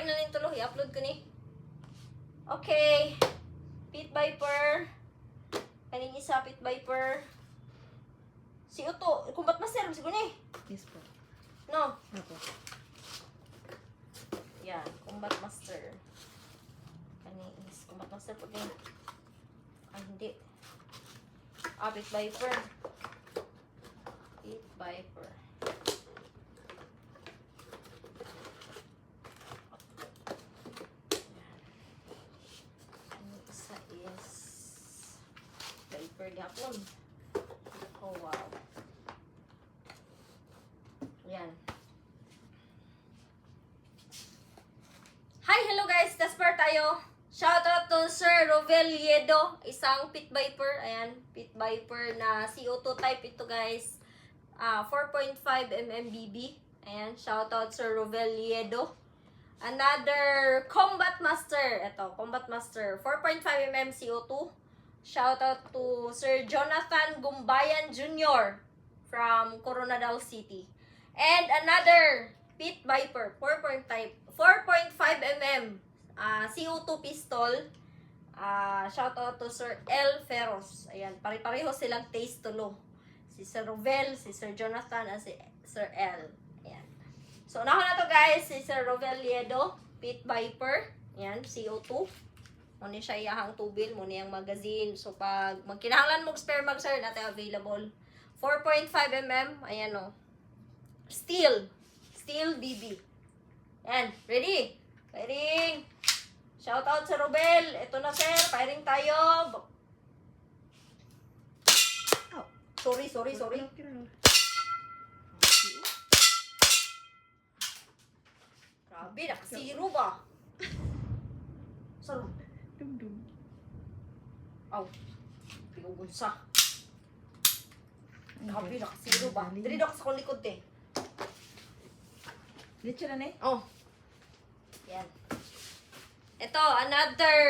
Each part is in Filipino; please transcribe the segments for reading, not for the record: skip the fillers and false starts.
na rin tulo. I-upload ko ni. Okay. Pit Viper. Kaning isa, Pit Viper. Si Uto. Combat Master. Siguro ni. Yes po. No. Ako. Yan. Combat Master. Kaning is Combat Master po din. Ay, hindi. Pit Viper. Pit Viper. Viper gapon. Oh, wow. Yan. Hi, hello guys. Dasper tayo. Shoutout to Sir Rovel Yedo, isang Pit Viper. Ayan, Pit Viper na CO2 type ito guys. 4.5 mmBB. Ayan, shoutout Sir Rovel Yedo. Another Combat Master. Ito, Combat Master. 4.5 mm CO2. Shoutout to Sir Jonathan Gumbayan Jr. from Coronadal City. And another Pit Viper, 4.5 mm CO2 pistol. Shoutout to Sir L. Ferros. Ayan, pare-pareho silang taste tulo. Si Sir Rovel, si Sir Jonathan, at si Sir L. Ayan. So, unahon na to guys, si Sir Rovel Yedo, Pit Viper. Ayan, CO2. Muna siya iyahang tubil, muna yung magazine. So, pag magkinahanglan mong spare mag sir, natin available. 4.5 mm, ayan o. Steel BB. Ayan, ready? Firing. Shout out sa Robel. Ito na sir, firing tayo. Oh, sorry. Grabe, nakasiro ba? Saro. Dum-dum. Aw, pinugon sa. Grabe, nakasiro ba? Dili daw sa kong likod eh. Dito na eh. Oh. Yan. Ito, another.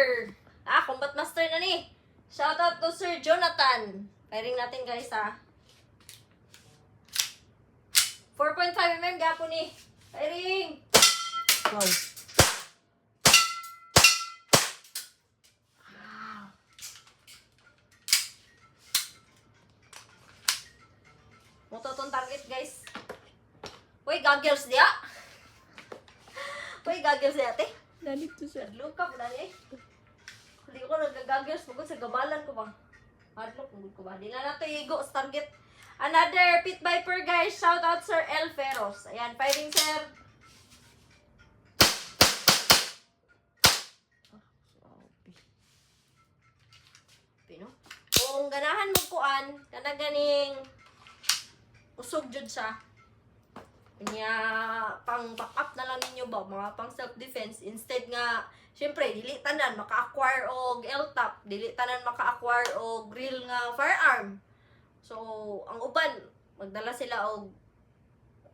Combat Master na ni. Shoutout to Sir Jonathan. Firing natin guys ha. 4.5 mm gapo ni. Firing. Wow. Muto tong target guys. Uy, goggles dia. Uy, goggles dia te. Nalito sa. Look up na eh. Hindi ko nag-goggles. Pagod sa gabalan ko ba? Hardlock, pagod ko ba? Di na nato igo sa target. Another Pit Viper guys. Shout out Sir El Ferros. Ayan, firing sir. Pino? Kung ganahan mo kuan, kana ganing usog jud siya. Kanya pang backup na lang ninyo ba, mga pang self-defense. Instead nga, syempre, dili tanan maka-acquire og L-top, dili tanan maka-acquire og real nga firearm. So, ang uban, magdala sila og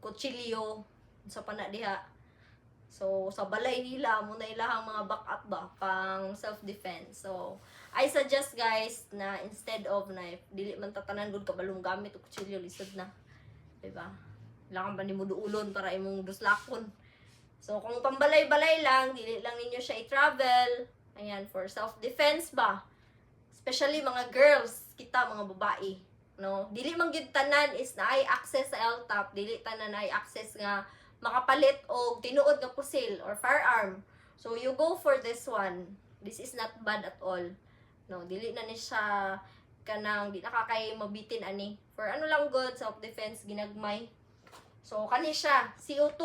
kutsilyo sa pana diha. So, sa balay nila, muna ilahang mga backup ba, pang self-defense. So, I suggest guys na instead of knife, dili man tatanan gud kabalong gamit og kutsilyo, lisod na. Diba? Kailangan ba ni mo duulon para imong duslakon. So, kung pambalay-balay lang, dili lang ninyo siya i-travel. Ayan, for self-defense ba? Especially mga girls, kita mga babae. No? Dili man gyud tanan is na ay access sa L-top. Dili tanan ay access nga makapalit o tinuod nga pusil or firearm. So, you go for this one. This is not bad at all. No, dili na ni siya kanang di nakakay mabitin ani. For ano lang good, self-defense, ginagmay. So, kani siya, CO2.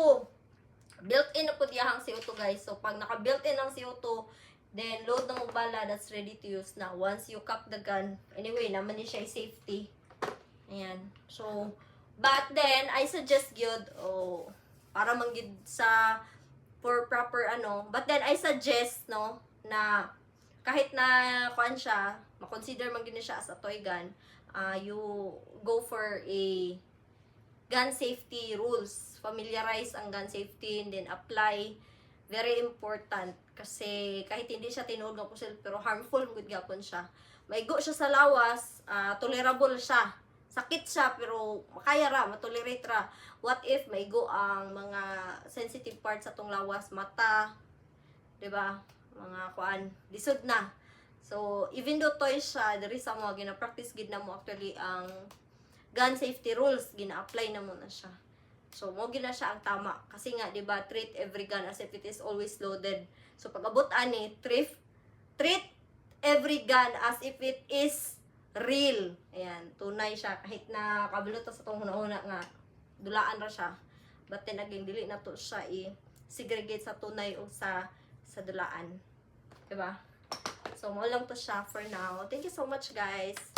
Built-in na po diyahang CO2 guys. So, pag naka-built-in ang CO2, then load na mo bala, that's ready to use na. Once you cock the gun, anyway, naman ni siya safety. Ayan. So, but then, I suggest yun, para manggid sa, for proper ano, but then, I suggest, no, na, kahit na, kuan siya, makonsider man gini siya as a toy gun, you go for a gun safety rules. Familiarize ang gun safety and then apply. Very important. Kasi kahit hindi siya tinuod nga pusil, pero harmful good gapon siya. Maigo siya sa lawas, tolerable siya sakit siya pero makaya ra, matolerate ra. What if maigo ang mga sensitive parts sa tong lawas, mata, 'di ba? Mga kuan, lisod na. So even though toy siya, diri sa mga gina-practice gid na mo actually ang gun safety rules, gina-apply na mo na siya. So mo gina siya ang tama kasi nga 'di ba, treat every gun as if it is always loaded. So pag abot ani, treat every gun as if it is real. Ayan, tunay siya kahit na kabalo to sa tong una-una nga dulaan ra siya. But then again, dili na to siya i-segregate sa tunay o sa dulaan. Diba? So, mo lang to siya for now. Thank you so much, guys.